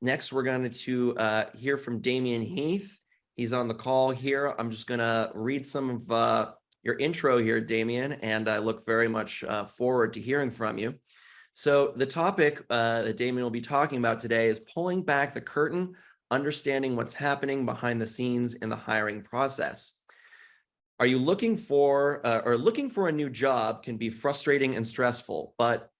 Next, we're going to hear from Damian Heath. He's on the call here. I'm just going to read some of your intro here, Damian, and I look very much forward to hearing from you. So the topic that Damian will be talking about today is pulling back the curtain, understanding what's happening behind the scenes in the hiring process. Are you looking for a new job can be frustrating and stressful, but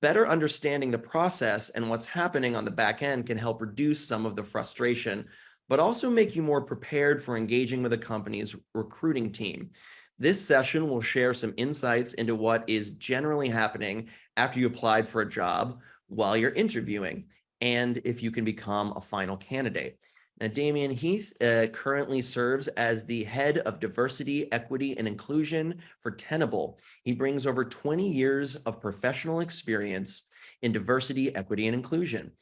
better understanding the process and what's happening on the back end can help reduce some of the frustration, but also make you more prepared for engaging with a company's recruiting team. This session will share some insights into what is generally happening after you applied for a job while you're interviewing, and if you can become a final candidate. Now, Damian Heath currently serves as the head of diversity, equity, and inclusion for Tenable. He brings over 20 years of professional experience in diversity, equity, and inclusion.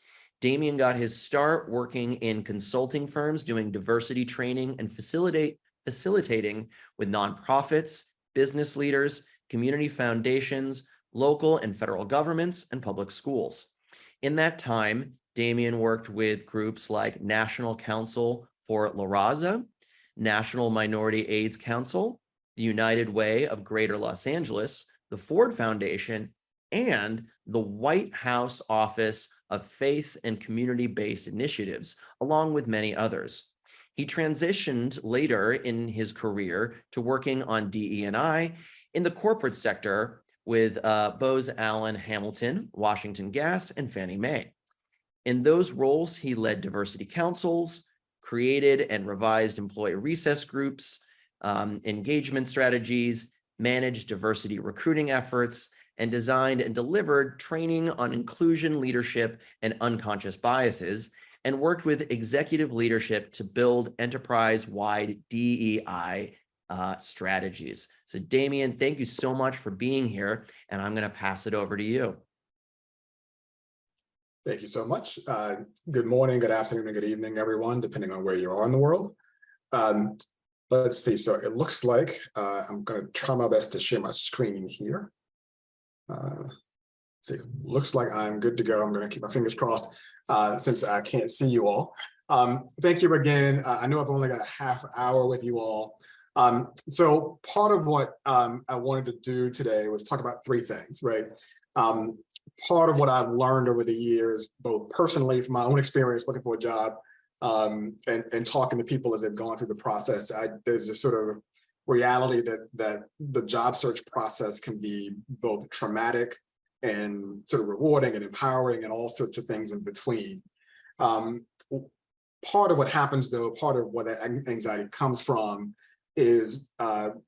Damian got his start working in consulting firms doing diversity training and facilitating with nonprofits, business leaders, community foundations, local and federal governments, and public schools. In that time, Damian worked with groups like National Council for La Raza, National Minority AIDS Council, the United Way of Greater Los Angeles, the Ford Foundation, and the White House Office of Faith and Community-Based Initiatives, along with many others. He transitioned later in his career to working on DE&I in the corporate sector with Bose Allen Hamilton, Washington Gas, and Fannie Mae. In those roles, he led diversity councils, created and revised employee recess groups, engagement strategies, managed diversity recruiting efforts, and designed and delivered training on inclusion, leadership, and unconscious biases, and worked with executive leadership to build enterprise-wide DEI strategies. So Damian, thank you so much for being here, and I'm going to pass it over to you. Thank you so much. Good morning, good afternoon, and good evening, everyone, depending on where you are in the world. Let's see. So it looks like I'm going to try my best to share my screen here. See, looks like I'm good to go. I'm going to keep my fingers crossed since I can't see you all. Thank you again. I know I've only got a half hour with you all. So part of what I wanted to do today was talk about three things, right? Part of what I've learned over the years, both personally from my own experience looking for a job and talking to people as they've gone through the process, there's a sort of reality that the job search process can be both traumatic and sort of rewarding and empowering and all sorts of things in between. Part of what happens though, part of what that anxiety comes from is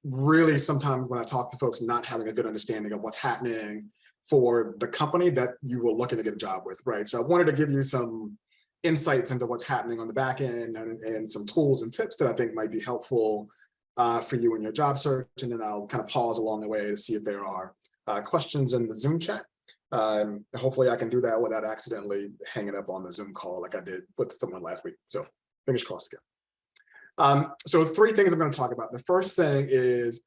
really sometimes when I talk to folks not having a good understanding of what's happening for the company that you were looking to get a job with, right? So I wanted to give you some insights into what's happening on the back end and some tools and tips that I think might be helpful for you in your job search. And then I'll kind of pause along the way to see if there are questions in the Zoom chat. Hopefully I can do that without accidentally hanging up on the Zoom call like I did with someone last week. So fingers crossed again. So three things I'm going to talk about. The first thing is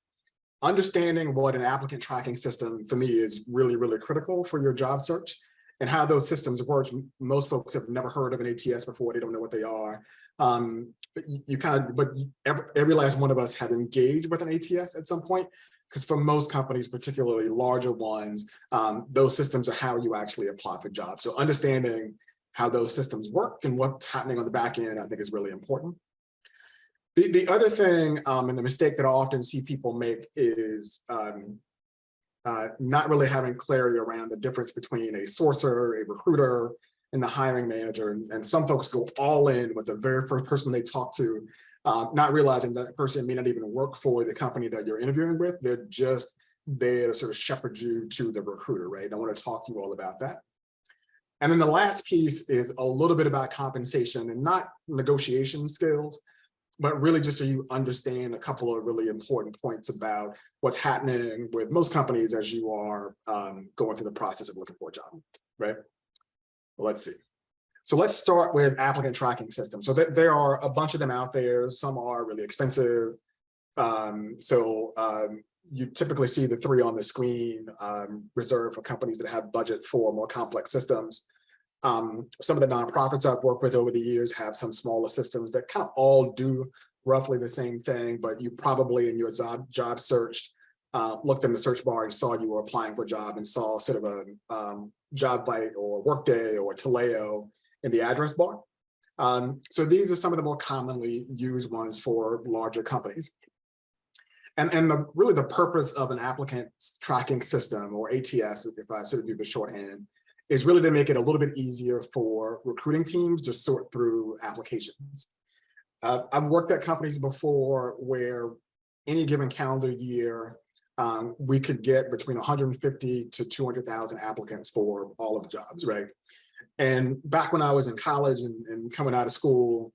understanding what an applicant tracking system for me is really, really critical for your job search and how those systems work. Most folks have never heard of an ATS before. They don't know what they are. But every last one of us have engaged with an ATS at some point, because for most companies, particularly larger ones, those systems are how you actually apply for jobs. So understanding how those systems work and what's happening on the back end, I think is really important. The other thing, and the mistake that I often see people make is not really having clarity around the difference between a sourcer, a recruiter, and the hiring manager. And some folks go all in with the very first person they talk to, not realizing that person may not even work for the company that you're interviewing with. They're just there to sort of shepherd you to the recruiter, right? I want to talk to you all about that. And then the last piece is a little bit about compensation and not negotiation skills, but really just so you understand a couple of really important points about what's happening with most companies as you are going through the process of looking for a job, right? Well, let's see. So let's start with applicant tracking systems. So there are a bunch of them out there. Some are really expensive. You typically see the three on the screen reserved for companies that have budget for more complex systems. Some of the nonprofits I've worked with over the years have some smaller systems that kind of all do roughly the same thing, but you probably in your job search looked in the search bar and saw you were applying for a job and saw sort of a JobVite or Workday or Taleo in the address bar. So these are some of the more commonly used ones for larger companies. And really the purpose of an applicant tracking system, or ATS, if I sort of do the shorthand, is really to make it a little bit easier for recruiting teams to sort through applications. I've worked at companies before where any given calendar year, we could get between 150 to 200,000 applicants for all of the jobs, right? And back when I was in college and coming out of school,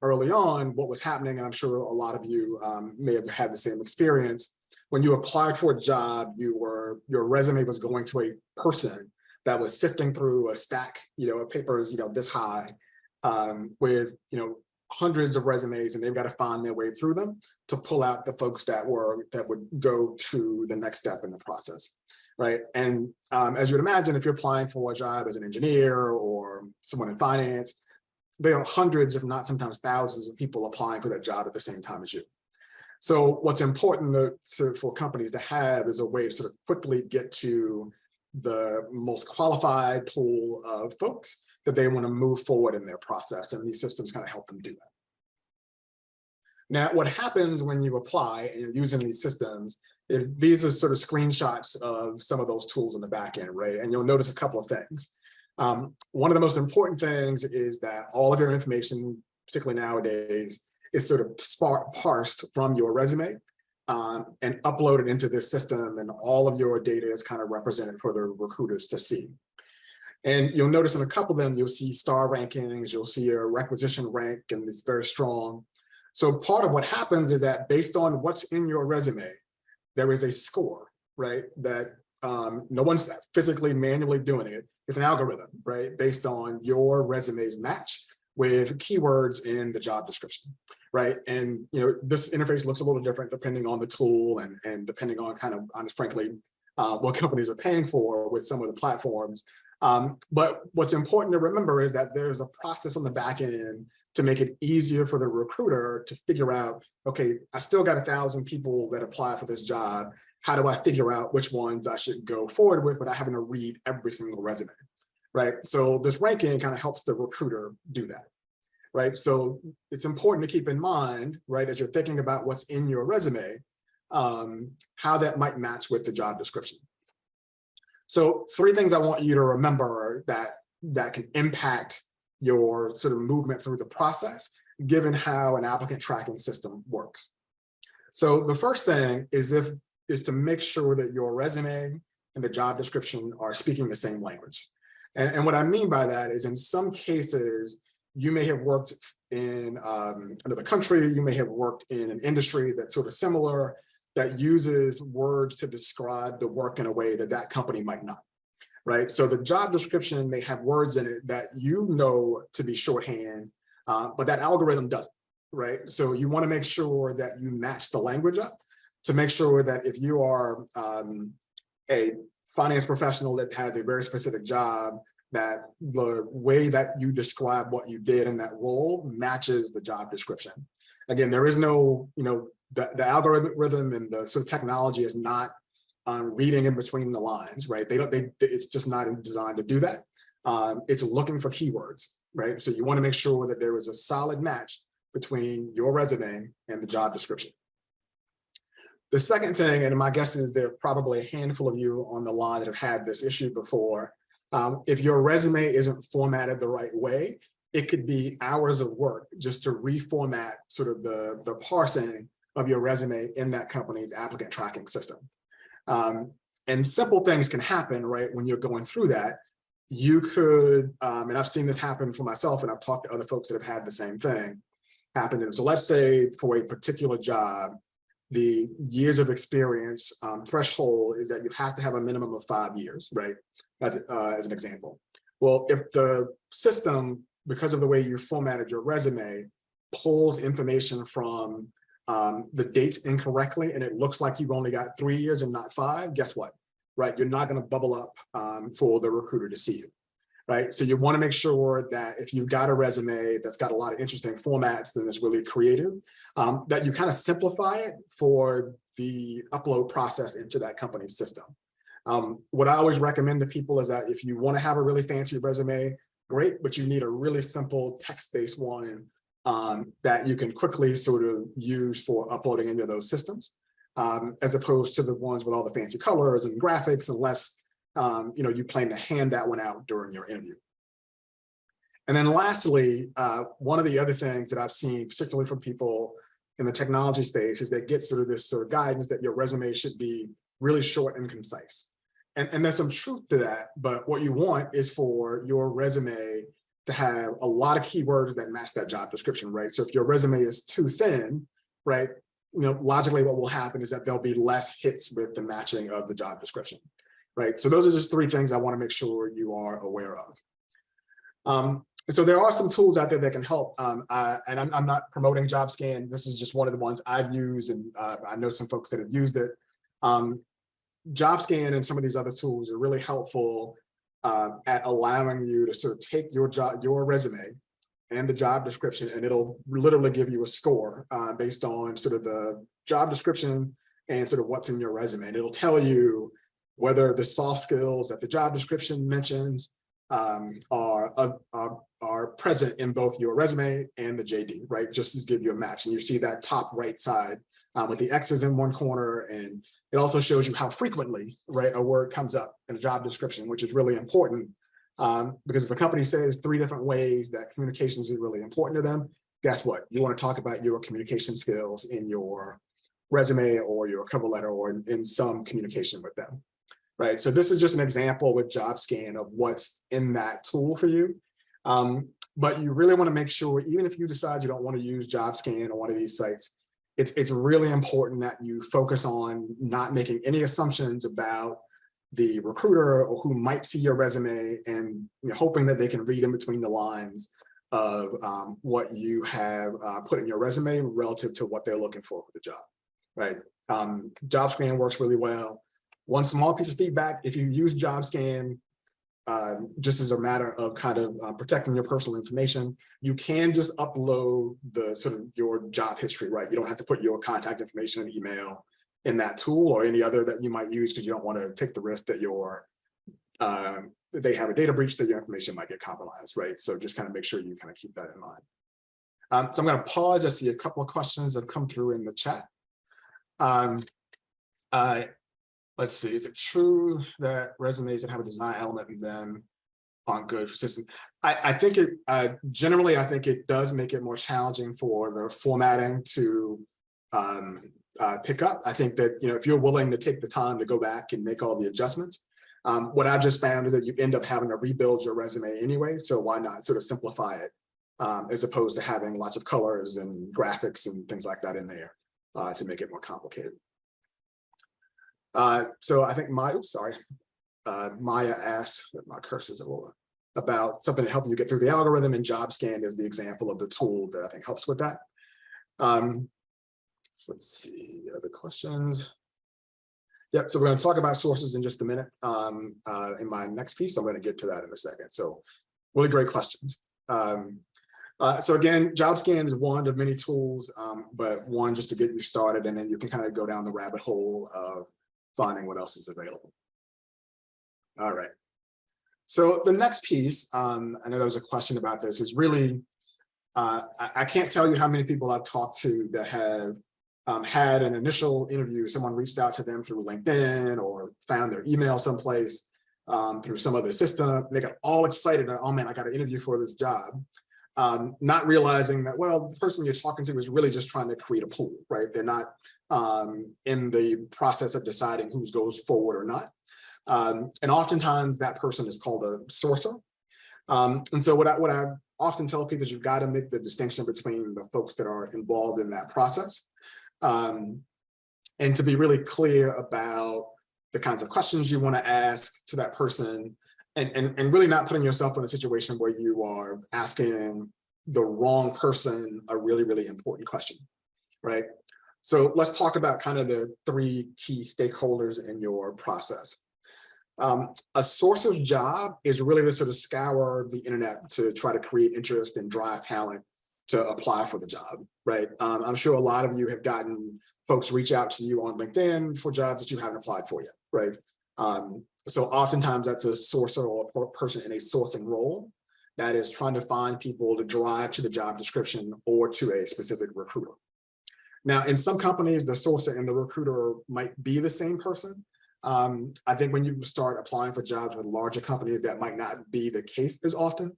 early on, what was happening, and I'm sure a lot of you may have had the same experience, when you applied for a job, your resume was going to a person that was sifting through a stack, of papers, this high, with, hundreds of resumes, and they've got to find their way through them to pull out the folks that would go to the next step in the process, right? And as you would imagine, if you're applying for a job as an engineer or someone in finance, there are hundreds, if not sometimes thousands of people applying for that job at the same time as you. So what's important for companies to have is a way to sort of quickly get to the most qualified pool of folks that they want to move forward in their process, and these systems kind of help them do that. Now, what happens when you apply and you're using these systems is these are sort of screenshots of some of those tools in the back end, right? And you'll notice a couple of things. One of the most important things is that all of your information, particularly nowadays, is sort of parsed from your resume and uploaded into this system, and all of your data is kind of represented for the recruiters to see. And you'll notice in a couple of them, you'll see star rankings, you'll see a requisition rank, and it's very strong. So part of what happens is that based on what's in your resume, there is a score, right? That no one's physically manually doing it. It's an algorithm, right? Based on your resume's match with keywords in the job description, right? And this interface looks a little different depending on the tool and depending on kind of, honest, frankly, what companies are paying for with some of the platforms. But what's important to remember is that there's a process on the back end to make it easier for the recruiter to figure out, okay, I still got 1,000 people that apply for this job. How do I figure out which ones I should go forward with without having to read every single resume, right? So this ranking kind of helps the recruiter do that, right? So it's important to keep in mind, right, as you're thinking about what's in your resume, how that might match with the job description. So 3 things I want you to remember that can impact your sort of movement through the process, given how an applicant tracking system works. So the first thing is to make sure that your resume and the job description are speaking the same language. And what I mean by that is, in some cases, you may have worked in another country, you may have worked in an industry that's sort of similar, that uses words to describe the work in a way that that company might not, right? So the job description may have words in it that to be shorthand, but that algorithm doesn't, right? So you want to make sure that you match the language up to make sure that if you are a finance professional that has a very specific job, that the way that you describe what you did in that role matches the job description. Again, there is no, the algorithm and the sort of technology is not reading in between the lines, right? It's just not designed to do that. It's looking for keywords, right? So you want to make sure that there is a solid match between your resume and the job description. The second thing, and my guess is there are probably a handful of you on the line that have had this issue before, if your resume isn't formatted the right way, it could be hours of work just to reformat sort of the parsing of your resume in that company's applicant tracking system. And simple things can happen, right, when you're going through that. You could, and I've seen this happen for myself, and I've talked to other folks that have had the same thing happen. So let's say for a particular job, the years of experience threshold is that you have to have a minimum of 5 years, right, as an example. Well, if the system, because of the way you formatted your resume, pulls information from the dates incorrectly, and it looks like you've only got 3 years and not 5, guess what, right? You're not going to bubble up for the recruiter to see you, right? So you want to make sure that if you've got a resume that's got a lot of interesting formats, then it's really creative, that you kind of simplify it for the upload process into that company's system. What I always recommend to people is that if you want to have a really fancy resume, great, but you need a really simple text-based one that you can quickly sort of use for uploading into those systems, as opposed to the ones with all the fancy colors and graphics, unless you plan to hand that one out during your interview. And then lastly, one of the other things that I've seen, particularly from people in the technology space, is they get sort of this sort of guidance that your resume should be really short and concise. And there's some truth to that, but what you want is for your resume to have a lot of keywords that match that job description, right? So if your resume is too thin, right, logically what will happen is that there'll be less hits with the matching of the job description, right? So those are just 3 things I want to make sure you are aware of. So there are some tools out there that can help, and I'm not promoting JobScan. This is just one of the ones I've used, and I know some folks that have used it. JobScan and some of these other tools are really helpful at allowing you to sort of take your resume and the job description, and it'll literally give you a score based on sort of the job description and sort of what's in your resume. And it'll tell you whether the soft skills that the job description mentions are present in both your resume and the JD, right? Just to give you a match. And you see that top right side with the X's in one corner, and it also shows you how frequently, right, a word comes up in a job description, which is really important because if the company says 3 different ways that communications is really important to them, guess what? You want to talk about your communication skills in your resume or your cover letter or in some communication with them, right? So this is just an example with JobScan of what's in that tool for you. But you really want to make sure, even if you decide you don't want to use JobScan or one of these sites, it's really important that you focus on not making any assumptions about the recruiter or who might see your resume, and hoping that they can read in between the lines of what you have put in your resume relative to what they're looking for the job, right? JobScan works really well. One small piece of feedback: if you use JobScan just as a matter of kind of protecting your personal information, you can just upload the sort of your job history, right? You don't have to put your contact information and email in that tool or any other that you might use, because you don't want to take the risk that they have a data breach, that your information might get compromised, right? So just kind of make sure you kind of keep that in mind. So I'm going to pause. I see a couple of questions that have come through in the chat. Let's see, is it true that resumes that have a design element in them aren't good for systems? I think it, generally, I think it does make it more challenging for the formatting to pick up. I think that, if you're willing to take the time to go back and make all the adjustments, what I've just found is that you end up having to rebuild your resume anyway. So why not sort of simplify it as opposed to having lots of colors and graphics and things like that in there to make it more complicated. So I think Maya asked, my cursor's a little, about something to help you get through the algorithm, and JobScan is the example of the tool that I think helps with that. So let's see, other questions. Yep, so we're going to talk about sources in just a minute in my next piece. I'm going to get to that in a second. So really great questions. So again, JobScan is one of many tools, but one just to get you started, and then you can kind of go down the rabbit hole of finding what else is available. All right. So the next piece, I know there was a question about this, is really, I can't tell you how many people I've talked to that have had an initial interview. Someone reached out to them through LinkedIn or found their email someplace through some other system. They got all excited, oh man, I got an interview for this job. Not realizing that, well, the person you're talking to is really just trying to create a pool, right? They're not in the process of deciding who goes forward or not. And oftentimes that person is called a sourcer. And so what I often tell people is you've got to make the distinction between the folks that are involved in that process, and to be really clear about the kinds of questions you want to ask to that person, and really not putting yourself in a situation where you are asking the wrong person a really, really important question, right? So let's talk about kind of the 3 key stakeholders in your process. A sourcer's job is really to sort of scour the internet to try to create interest and drive talent to apply for the job, right? I'm sure a lot of you have gotten folks reach out to you on LinkedIn for jobs that you haven't applied for yet, right? So oftentimes that's a sourcer or a person in a sourcing role that is trying to find people to drive to the job description or to a specific recruiter. Now, in some companies, the sourcer and the recruiter might be the same person. I think when you start applying for jobs with larger companies, that might not be the case as often.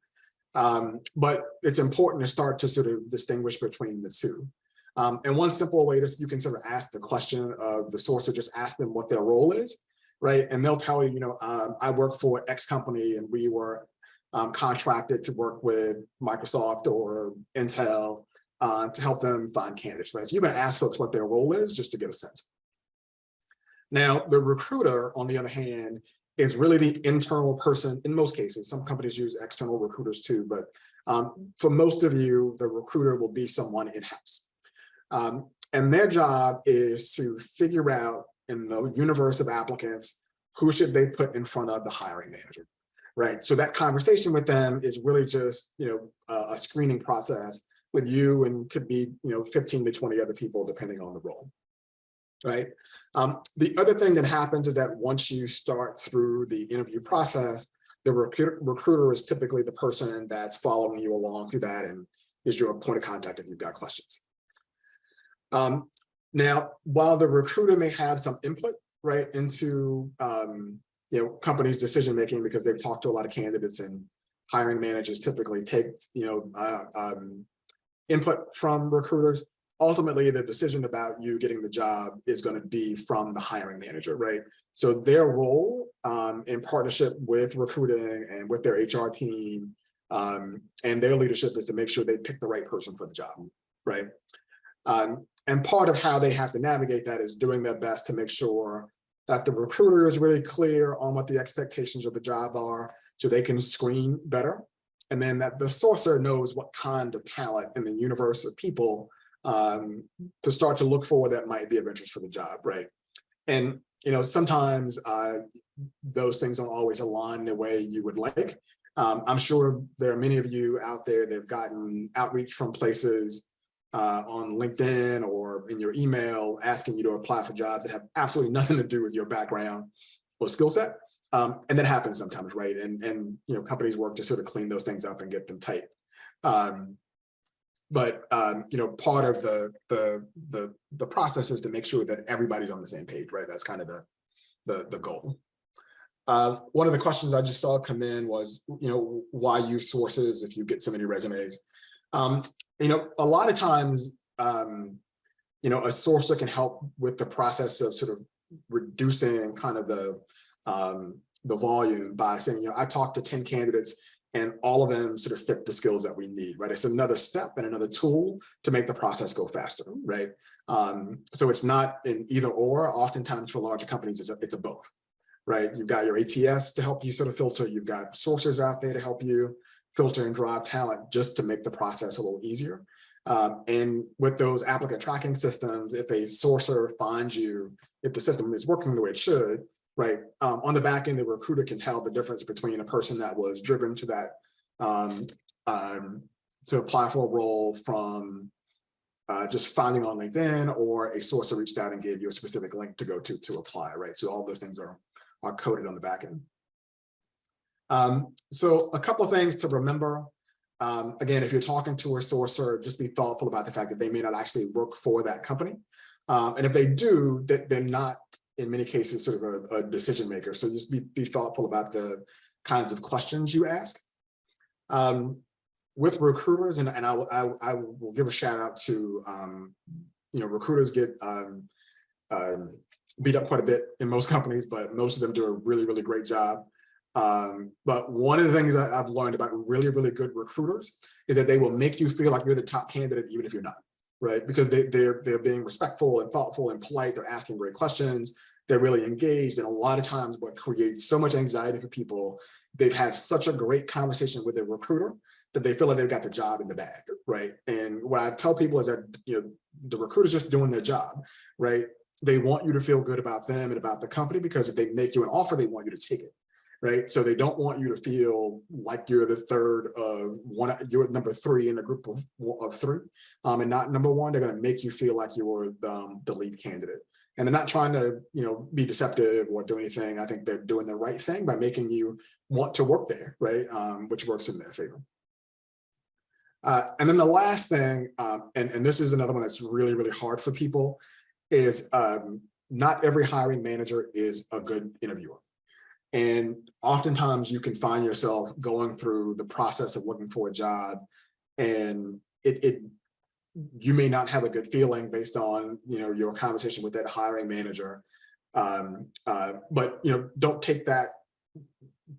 But it's important to start to sort of distinguish between the two. And one simple way to, you can sort of ask the question of the sourcer, just ask them what their role is, right? And they'll tell you, you know, I work for X company and we were contracted to work with Microsoft or Intel to help them find candidates, right? So you can ask folks what their role is just to get a sense. Now, the recruiter, on the other hand, is really the internal person in most cases. Some companies use external recruiters too, but for most of you, the recruiter will be someone in-house. And their job is to figure out in the universe of applicants, who should they put in front of the hiring manager, right? So that conversation with them is really just, you know, a screening process with you and could be, you know, 15 to 20 other people, depending on the role. Right. The other thing that happens is that once you start through the interview process, the recruiter is typically the person that's following you along through that and is your point of contact if you've got questions. Now, while the recruiter may have some input, right, into you know, companies' decision making because they've talked to a lot of candidates and hiring managers typically take, you know, input from recruiters. Ultimately, the decision about you getting the job is going to be from the hiring manager, right? So their role in partnership with recruiting and with their HR team and their leadership is to make sure they pick the right person for the job, right? And part of how they have to navigate that is doing their best to make sure that the recruiter is really clear on what the expectations of the job are so they can screen better. And then that the sourcer knows what kind of talent in the universe of people to start to look for that might be of interest for the job, right? And, you know, sometimes those things don't always align the way you would like. I'm sure there are many of you out there that have gotten outreach from places on LinkedIn or in your email asking you to apply for jobs that have absolutely nothing to do with your background or skill set. And that happens sometimes, right? And you know, companies work to sort of clean those things up and get them tight. But you know, part of the process is to make sure that everybody's on the same page, right? That's kind of the goal. One of the questions I just saw come in was, you know, why use sources if you get so many resumes? You know, a lot of times, you know, a sourcer can help with the process of sort of reducing kind of the volume by saying, you know, I talked to 10 candidates and all of them sort of fit the skills that we need, right? It's another step and another tool to make the process go faster, right? So it's not an either or. Oftentimes for larger companies, it's a both, right? You've got your ATS to help you sort of filter. You've got sourcers out there to help you filter and drive talent just to make the process a little easier. And with those applicant tracking systems, if a sourcer finds you, if the system is working the way it should, right, on the back end, the recruiter can tell the difference between a person that was driven to that to apply for a role from just finding on LinkedIn, or a sourcer reached out and gave you a specific link to go to apply, right? So all those things are coded on the back end. So a couple of things to remember. Again, if you're talking to a sourcer, just be thoughtful about the fact that they may not actually work for that company. And if they do, they're not, in many cases, sort of a decision maker. So just be thoughtful about the kinds of questions you ask. With recruiters, and I will give a shout out to, you know, recruiters get beat up quite a bit in most companies, but most of them do a really, really great job. But one of the things that I've learned about really, really good recruiters is that they will make you feel like you're the top candidate, even if you're not, right? Because they're being respectful and thoughtful and polite. They're asking great questions. They're really engaged. And a lot of times what creates so much anxiety for people, they've had such a great conversation with their recruiter that they feel like they've got the job in the bag, right? And what I tell people is that, you know, the recruiter's just doing their job, right? they want you to feel good about them and about the company, because if they make you an offer, they want you to take it, right? So they don't want you to feel like you're the third of one, you're number three in a group of three, and not number one. They're going to make you feel like you're the lead candidate. And they're not trying to, be deceptive or do anything. I think they're doing the right thing by making you want to work there, right? Which works in their favor. And then the last thing, and this is another one that's really, really hard for people, is not every hiring manager is a good interviewer. And oftentimes you can find yourself going through the process of looking for a job, and you may not have a good feeling based on your conversation with that hiring manager. But don't take that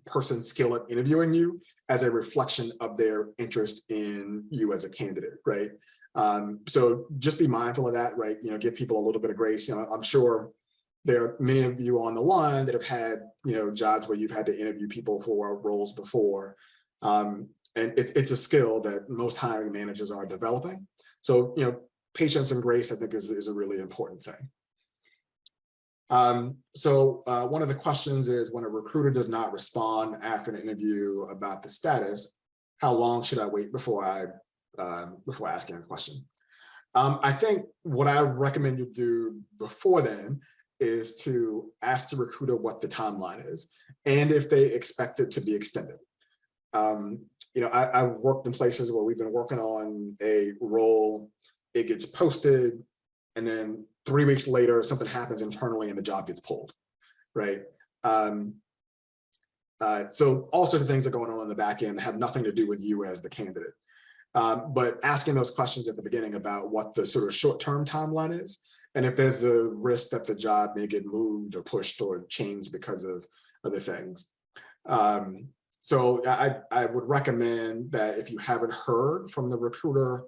person's skill at interviewing you as a reflection of their interest in you as a candidate, right? So just be mindful of that, right? Give people a little bit of grace. I'm sure there are many of you on the line that have had, jobs where you've had to interview people for roles before. And it's a skill that most hiring managers are developing. So, patience and grace, I think, is a really important thing. So one of the questions is, when a recruiter does not respond after an interview about the status, how long should I wait before asking a question? I think what I recommend you do before then is to ask the recruiter what the timeline is and if they expect it to be extended. I've worked in places where we've been working on a role, it gets posted, and then 3 weeks later, something happens internally and the job gets pulled, right? So all sorts of things are going on in the back end that have nothing to do with you as the candidate. But asking those questions at the beginning about what the sort of short-term timeline is, and if there's a risk that the job may get moved or pushed or changed because of other things. So I would recommend that if you haven't heard from the recruiter,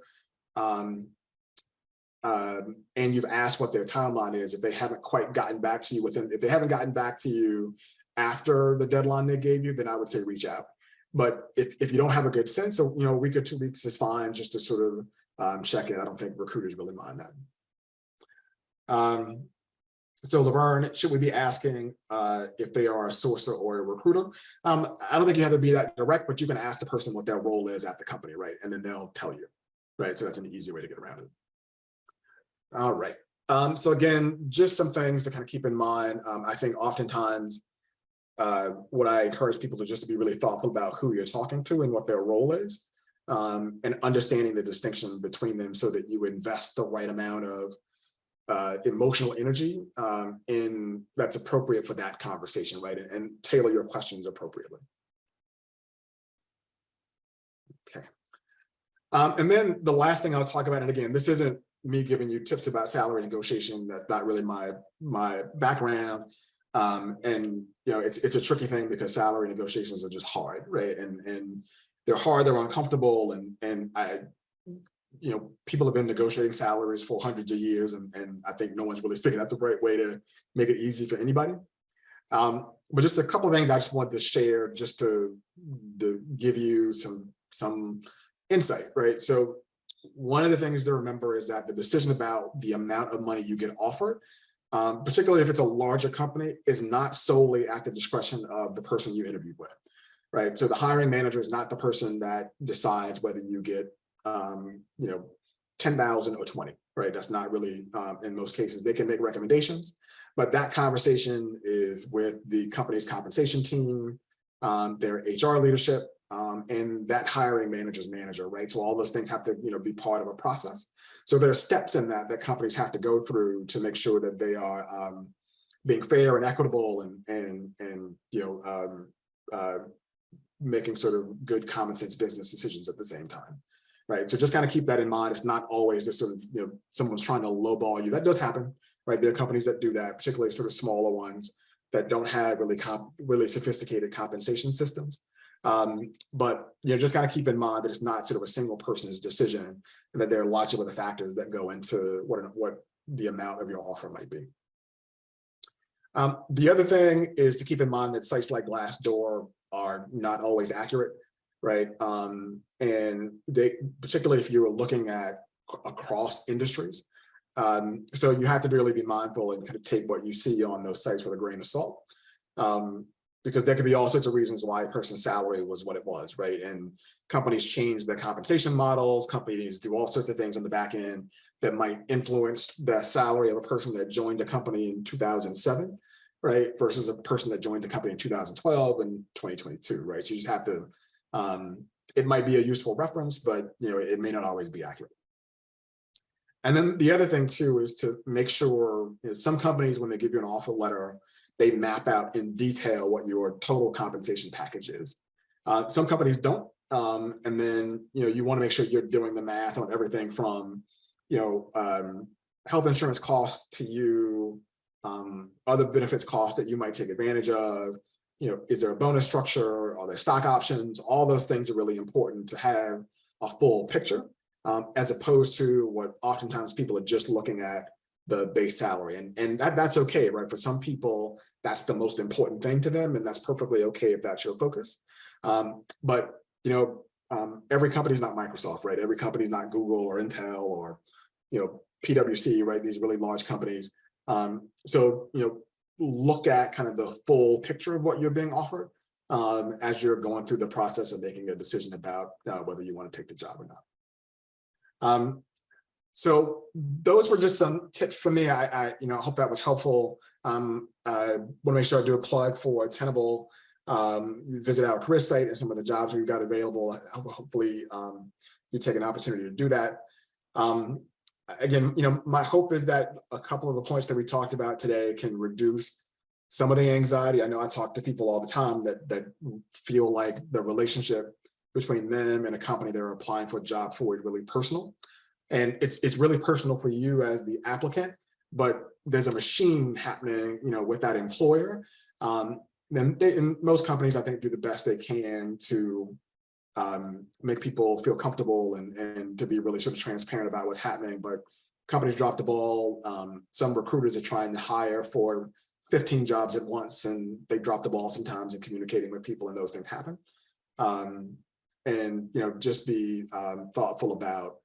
and you've asked what their timeline is, if they haven't quite gotten back to you if they haven't gotten back to you after the deadline they gave you, then I would say reach out. But if you don't have a good sense of, a week or 2 weeks is fine, just to sort of check in. I don't think recruiters really mind that. So Laverne, should we be asking if they are a sourcer or a recruiter? I don't think you have to be that direct, but you can ask the person what their role is at the company, right? And then they'll tell you, right? So that's an easy way to get around it. All right. So again, just some things to kind of keep in mind. I think oftentimes what I encourage people to just to be really thoughtful about who you're talking to and what their role is, and understanding the distinction between them so that you invest the right amount of emotional energy in that's appropriate for that conversation, right? And tailor your questions appropriately. Okay. And then the last thing I'll talk about, and again, this isn't me giving you tips about salary negotiation. That's not really my background. And it's a tricky thing because salary negotiations are just hard, right? And they're hard, they're uncomfortable, and people have been negotiating salaries for hundreds of years, and I think no one's really figured out the right way to make it easy for anybody. But just a couple of things I just wanted to share just to give you some insight, right? So one of the things to remember is that the decision about the amount of money you get offered, particularly if it's a larger company, is not solely at the discretion of the person you interviewed with, right? So the hiring manager is not the person that decides whether you get 10,000 or 20, right? That's not really, in most cases, they can make recommendations, but that conversation is with the company's compensation team, their HR leadership, and that hiring manager's manager, right? So all those things have to, be part of a process. So there are steps in that companies have to go through to make sure that they are being fair and equitable and making sort of good common sense business decisions at the same time, right? So just kind of keep that in mind. It's not always just sort of, someone's trying to lowball you. That does happen, right? There are companies that do that, particularly sort of smaller ones that don't have really sophisticated compensation systems. But just got to keep in mind that it's not sort of a single person's decision, and that there are lots of other factors that go into what the amount of your offer might be. The other thing is to keep in mind that sites like Glassdoor are not always accurate, right? And they, particularly if you're looking at across industries, So you have to really be mindful and kind of take what you see on those sites with a grain of salt. Because there could be all sorts of reasons why a person's salary was what it was, right? And companies change their compensation models, companies do all sorts of things on the back end that might influence the salary of a person that joined a company in 2007, right? Versus a person that joined the company in 2012 and 2022, right? So you just have to, it might be a useful reference, but it may not always be accurate. And then the other thing too is to make sure, some companies, when they give you an offer letter, they map out in detail what your total compensation package is. Some companies don't. And then, you want to make sure you're doing the math on everything from, health insurance costs to you, other benefits costs that you might take advantage of. Is there a bonus structure? Are there stock options? All those things are really important to have a full picture, as opposed to what oftentimes people are just looking at the base salary. And that's okay, right? For some people, that's the most important thing to them, and that's perfectly okay if that's your focus. But every company is not Microsoft, right? Every company is not Google or Intel or PwC, right? These really large companies. So look at kind of the full picture of what you're being offered, as you're going through the process of making a decision about whether you want to take the job or not. So those were just some tips for me. I hope that was helpful. I want to make sure I do a plug for Tenable. Visit our career site and some of the jobs we've got available. Hopefully you take an opportunity to do that. Again, my hope is that a couple of the points that we talked about today can reduce some of the anxiety. I know I talk to people all the time that feel like the relationship between them and a company they're applying for a job for is really personal. And it's really personal for you as the applicant, but there's a machine happening, with that employer. And most companies, I think, do the best they can to make people feel comfortable and to be really sort of transparent about what's happening. But companies drop the ball. Some recruiters are trying to hire for 15 jobs at once, and they drop the ball sometimes in communicating with people, and those things happen. And just be thoughtful about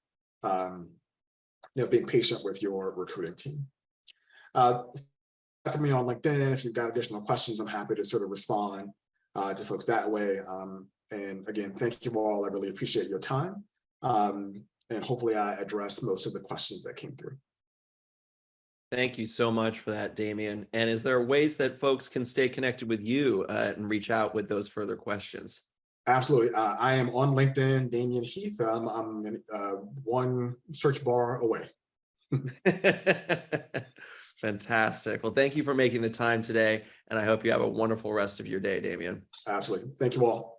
being patient with your recruiting team. To me on LinkedIn, if you've got additional questions, I'm happy to sort of respond to folks that way. And again, thank you all. I really appreciate your time. And hopefully I addressed most of the questions that came through. Thank you so much for that, Damian. And is there ways that folks can stay connected with you and reach out with those further questions? Absolutely. I am on LinkedIn, Damian Heath. I'm one search bar away. Fantastic. Well, thank you for making the time today, and I hope you have a wonderful rest of your day, Damian. Absolutely. Thank you all.